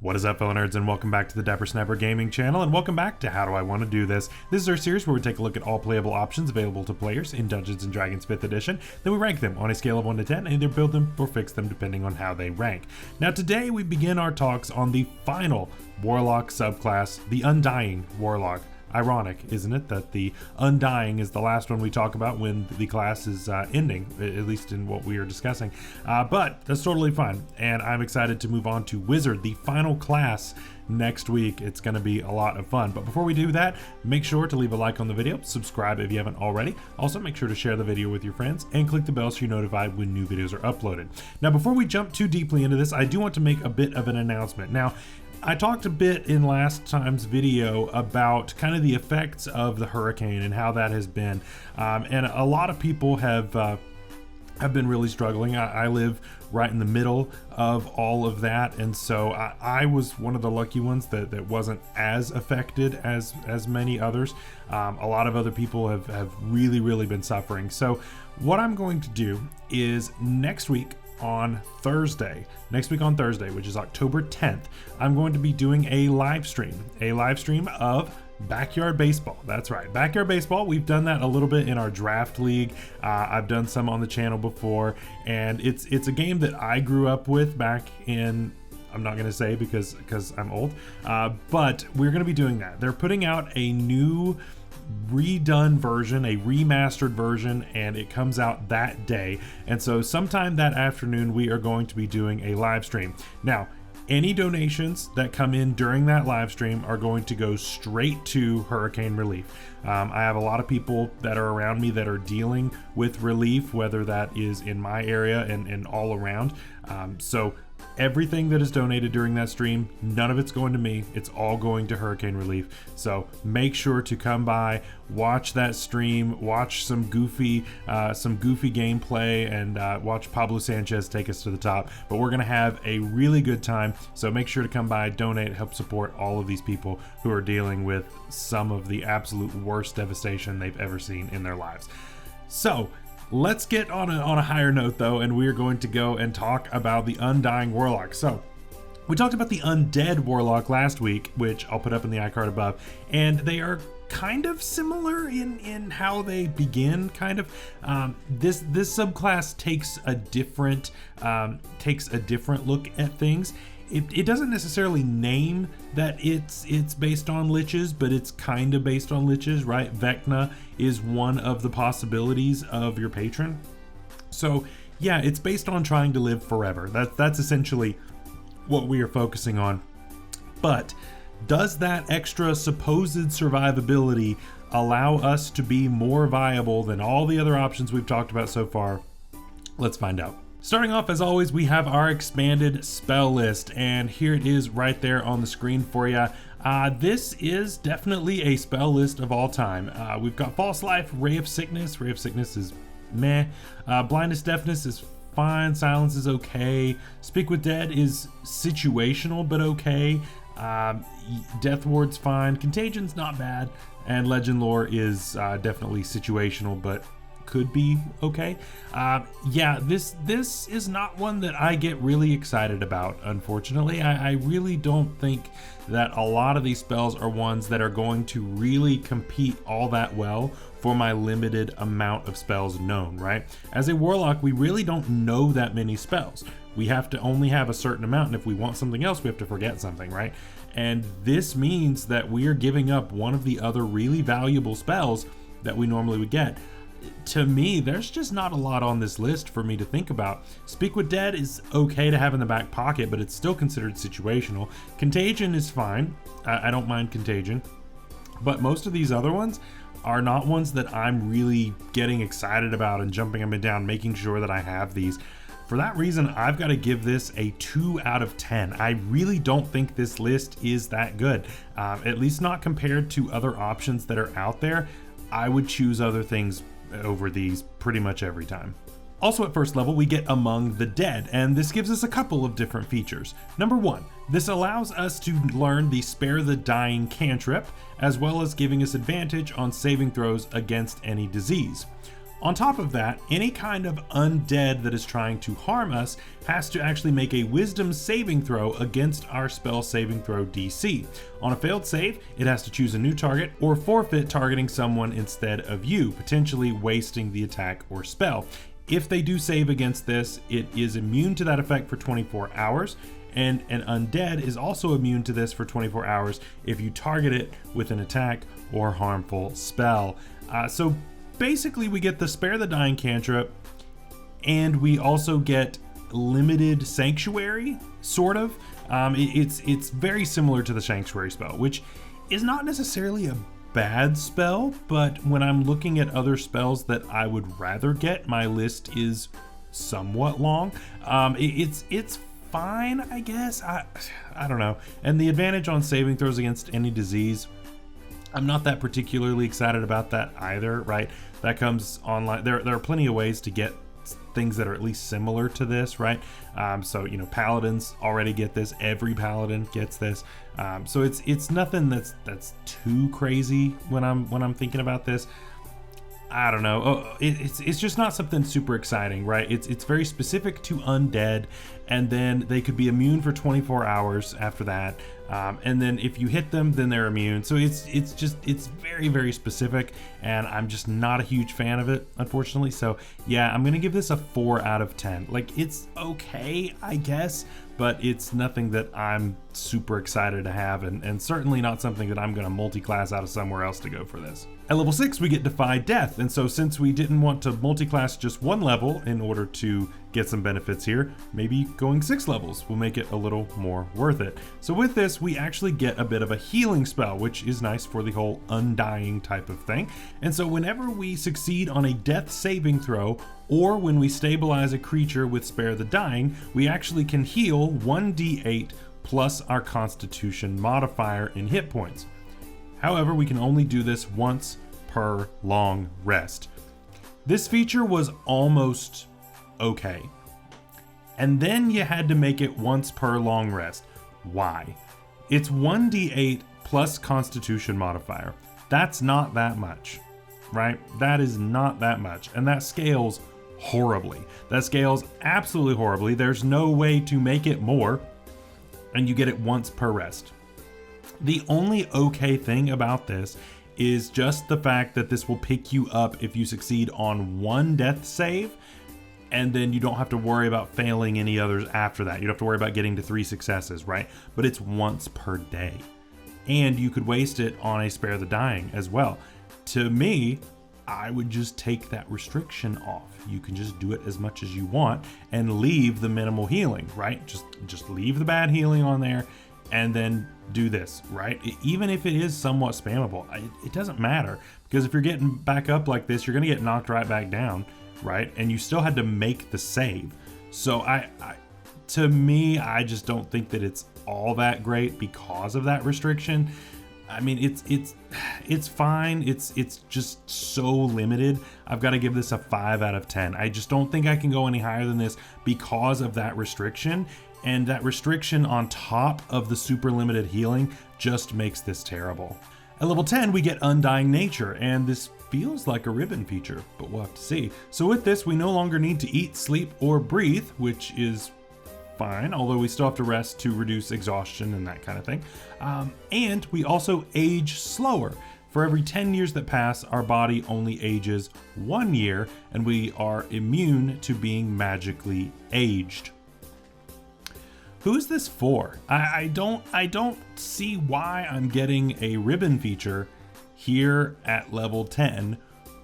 What is up, fellow nerds, and welcome back to the Dapper Snapper Gaming channel, and welcome back to How Do I Want to Do This. This is our series where we take a look at all playable options available to players in Dungeons & Dragons 5th edition, then we rank them on a scale of 1 to 10 and either build them or fix them depending on how they rank. Now today we begin our talks on the final Warlock subclass, the Undying Warlock. Ironic, isn't it, that the Undying is the last one we talk about when the class is ending, at least in what we are discussing. But that's totally fine, and I'm excited to move on to Wizard, the final class, next week. It's going to be a lot of fun. But before we do that, make sure to leave a like on the video, subscribe if you haven't already. Also, make sure to share the video with your friends and click the bell so you're notified when new videos are uploaded. Now, before we jump too deeply into this, I do want to make a bit of an announcement. Now, I talked a bit in last time's video about kind of the effects of the hurricane and how that has been, and a lot of people have been really struggling. I live right in the middle of all of that, and so I was one of the lucky ones that wasn't as affected as many others. A lot of other people have really been suffering. So what I'm going to do is next week on Thursday, which is October 10th, I'm going to be doing a live stream of Backyard Baseball. That's right, Backyard Baseball. We've done that a little bit in our draft league. I've done some on the channel before, and it's a game that I grew up with back in, I'm not going to say because I'm old, but we're going to be doing that. They're putting out a new redone version, a remastered version, and it comes out that day. And so sometime that afternoon we are going to be doing a live stream. Now, any donations that come in during that live stream are going to go straight to hurricane relief. I have a lot of people that are around me that are dealing with relief, whether that is in my area and all around. So everything that is donated during that stream, none of it's going to me. It's all going to hurricane relief. So make sure to come by, watch that stream, watch some goofy gameplay, and watch Pablo Sanchez take us to the top. But we're gonna have a really good time. So make sure to come by, donate, help support all of these people who are dealing with some of the absolute worst devastation they've ever seen in their lives. So let's get on a higher note though, and we're going to go and talk about the Undying Warlock. So we talked about the Undead Warlock last week, which I'll put up in the iCard above, and they are kind of similar in how they begin, kind of. This subclass takes a different look at things. It doesn't necessarily name that it's based on liches, but it's kind of based on liches, right? Vecna is one of the possibilities of your patron. So yeah, it's based on trying to live forever. That's essentially what we are focusing on. But does that extra supposed survivability allow us to be more viable than all the other options we've talked about so far? Let's find out. Starting off, as always, we have our expanded spell list, and here it is right there on the screen for you. This is definitely a spell list of all time. We've got False Life, Ray of Sickness. Ray of Sickness is meh. Blindness, Deafness is fine. Silence is okay. Speak with Dead is situational but okay. Death Ward's fine. Contagion's not bad. And Legend Lore is definitely situational but could be okay. Yeah, this is not one that I get really excited about, unfortunately. I really don't think that a lot of these spells are ones that are going to really compete all that well for my limited amount of spells known, right? As a warlock, we really don't know that many spells. We have to only have a certain amount, and if we want something else, we have to forget something, right? And this means that we are giving up one of the other really valuable spells that we normally would get. To me, there's just not a lot on this list for me to think about. Speak with Dead is okay to have in the back pocket, but it's still considered situational. Contagion is fine. I don't mind Contagion. But most of these other ones are not ones that I'm really getting excited about and jumping up and down, making sure that I have these. For that reason, I've got to give this a 2 out of 10. I really don't think this list is that good, at least not compared to other options that are out there. I would choose other things over these pretty much every time. Also at first level, we get Among the Dead, and this gives us a couple of different features. Number one, this allows us to learn the Spare the Dying cantrip, as well as giving us advantage on saving throws against any disease. On top of that, any kind of undead that is trying to harm us has to actually make a wisdom saving throw against our spell saving throw DC. On a failed save, it has to choose a new target or forfeit targeting someone instead of you, potentially wasting the attack or spell. If they do save against this, it is immune to that effect for 24 hours, and an undead is also immune to this for 24 hours if you target it with an attack or harmful spell. So basically we get the Spare the Dying cantrip, and we also get limited Sanctuary, sort of. It's very similar to the Sanctuary spell, which is not necessarily a bad spell, but when I'm looking at other spells that I would rather get, my list is somewhat long. It's fine, I guess. I don't know. And the advantage on saving throws against any disease, I'm not that particularly excited about that either, right? That comes online. There are plenty of ways to get things that are at least similar to this, right? So you know, paladins already get this. Every paladin gets this. So it's nothing that's too crazy when I'm thinking about this. I don't know. It's just not something super exciting, right? It's very specific to undead, and then they could be immune for 24 hours after that. And then if you hit them, then they're immune. So it's very, very specific, and I'm just not a huge fan of it, unfortunately. So yeah, I'm gonna give this a 4 out of 10. Like, it's okay, I guess, but it's nothing that I'm super excited to have, and certainly not something that I'm gonna multi-class out of somewhere else to go for this. At level 6, we get Defy Death, and so since we didn't want to multi-class just one level in order to get some benefits here, maybe going 6 levels will make it a little more worth it. So with this, we actually get a bit of a healing spell, which is nice for the whole undying type of thing. And so whenever we succeed on a death saving throw, or when we stabilize a creature with Spare the Dying, we actually can heal 1d8 plus our Constitution modifier in hit points. However, we can only do this once per long rest. This feature was almost okay. And then you had to make it once per long rest. Why? It's 1d8 plus Constitution modifier. That's not that much, right? That is not that much. And that scales horribly. That scales absolutely horribly. There's no way to make it more, and you get it once per rest. The only okay thing about this is just the fact that this will pick you up if you succeed on one death save, and then you don't have to worry about failing any others after that. You don't have to worry about getting to 3 successes, right? But it's once per day. And you could waste it on a Spare the Dying as well. To me, I would just take that restriction off. You can just do it as much as you want and leave the minimal healing, right? Just leave the bad healing on there and then do this, right? Even if it is somewhat spammable, it doesn't matter, because if you're getting back up like this, you're gonna get knocked right back down, right? And you still had to make the save. So to me, I just don't think that it's all that great because of that restriction. I mean, it's fine. It's just so limited. I've got to give this a 5 out of 10. I just don't think I can go any higher than this because of that restriction. And that restriction on top of the super limited healing just makes this terrible. At level 10, we get Undying Nature, and this feels like a ribbon feature, but we'll have to see. So with this, we no longer need to eat, sleep, or breathe, which is fine, although we still have to rest to reduce exhaustion and that kind of thing. And we also age slower. For every 10 years that pass, our body only ages 1 year, and we are immune to being magically aged. Who's this for? I don't see why I'm getting a ribbon feature here at level 10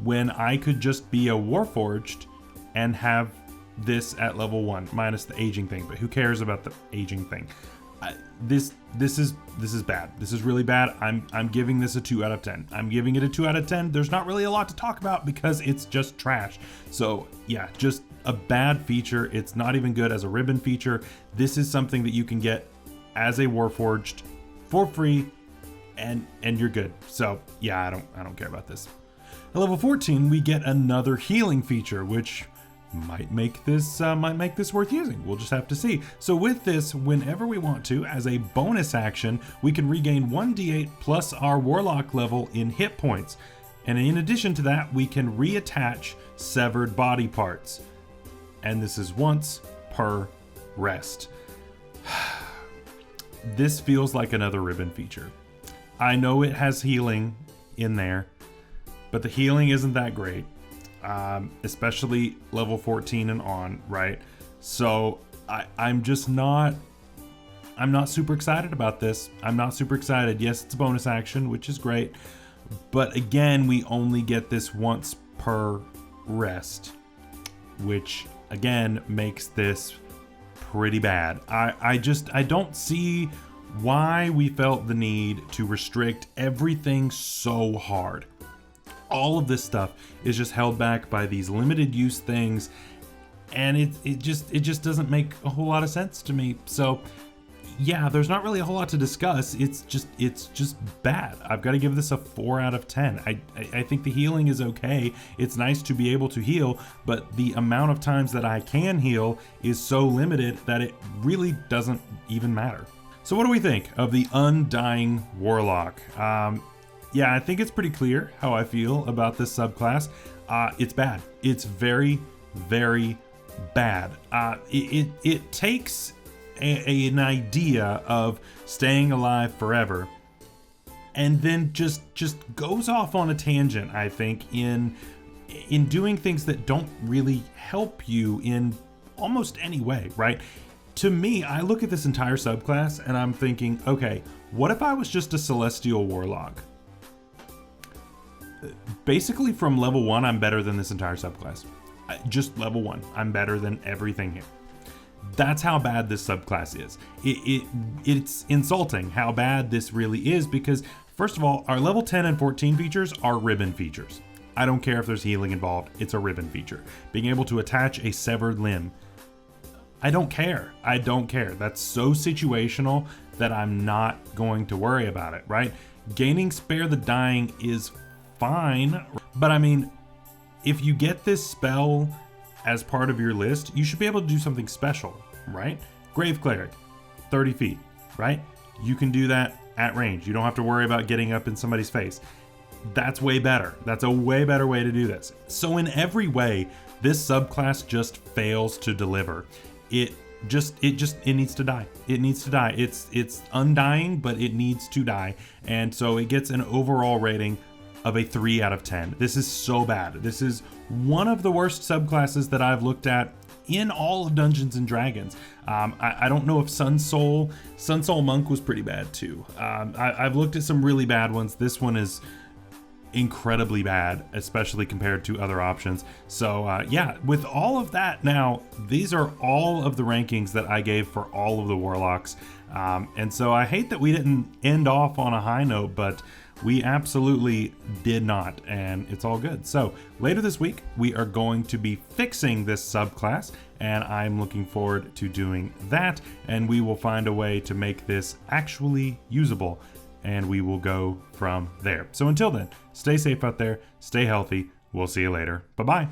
when I could just be a Warforged and have this at level 1 minus the aging thing. But who cares about the aging thing? This is bad. This is really bad. I'm giving this a 2 out of 10. I'm giving it a 2 out of 10. There's not really a lot to talk about because it's just trash. So yeah, just a bad feature. It's not even good as a ribbon feature. This is something that you can get as a Warforged for free, and you're good. So yeah, I don't care about this. At level 14, we get another healing feature, which might make this worth using. We'll just have to see. So with this, whenever we want to, as a bonus action, we can regain 1d8 plus our Warlock level in hit points. And in addition to that, we can reattach severed body parts. And this is once per rest. This feels like another ribbon feature. I know it has healing in there, but the healing isn't that great, especially level 14 and on, right? So I'm not super excited about this. I'm not super excited. Yes, it's a bonus action, which is great, but again, we only get this once per rest, which again makes this pretty bad. I don't see why we felt the need to restrict everything so hard. All of this stuff is just held back by these limited use things, and it just doesn't make a whole lot of sense to me. So yeah, there's not really a whole lot to discuss. It's just bad. I've got to give this a 4 out of 10. I think the healing is okay. It's nice to be able to heal, but the amount of times that I can heal is so limited that it really doesn't even matter. So what do we think of the Undying Warlock? Yeah, I think it's pretty clear how I feel about this subclass. It's bad. It's very, very bad. It takes an idea of staying alive forever and then just goes off on a tangent, I think, in doing things that don't really help you in almost any way, right? To me, I look at this entire subclass and I'm thinking, okay, what if I was just a Celestial Warlock? Basically from level 1, I'm better than this entire subclass. Just level 1, I'm better than everything here. That's how bad this subclass is. It's insulting how bad this really is, because first of all, our level 10 and 14 features are ribbon features. I don't care if there's healing involved, it's a ribbon feature. Being able to attach a severed limb, I don't care. I don't care. That's so situational that I'm not going to worry about it, right? Gaining Spare the Dying is fine, but I mean, if you get this spell as part of your list, you should be able to do something special, right? Grave Cleric, 30 feet, right? You can do that at range. You don't have to worry about getting up in somebody's face. That's way better. That's a way better way to do this. So in every way, this subclass just fails to deliver. It needs to die. It needs to die. It's undying, but it needs to die. And so it gets an overall rating of a 3 out of 10. This is so bad. This is one of the worst subclasses that I've looked at in all of Dungeons and Dragons. I don't know if Sun Soul Monk was pretty bad too. I've looked at some really bad ones. This one is incredibly bad, especially compared to other options. So yeah, with all of that, now these are all of the rankings that I gave for all of the Warlocks. And so I hate that we didn't end off on a high note, but we absolutely did not, and it's all good. So later this week, we are going to be fixing this subclass, and I'm looking forward to doing that, and we will find a way to make this actually usable, and we will go from there. So until then, stay safe out there, stay healthy. We'll see you later. Bye-bye.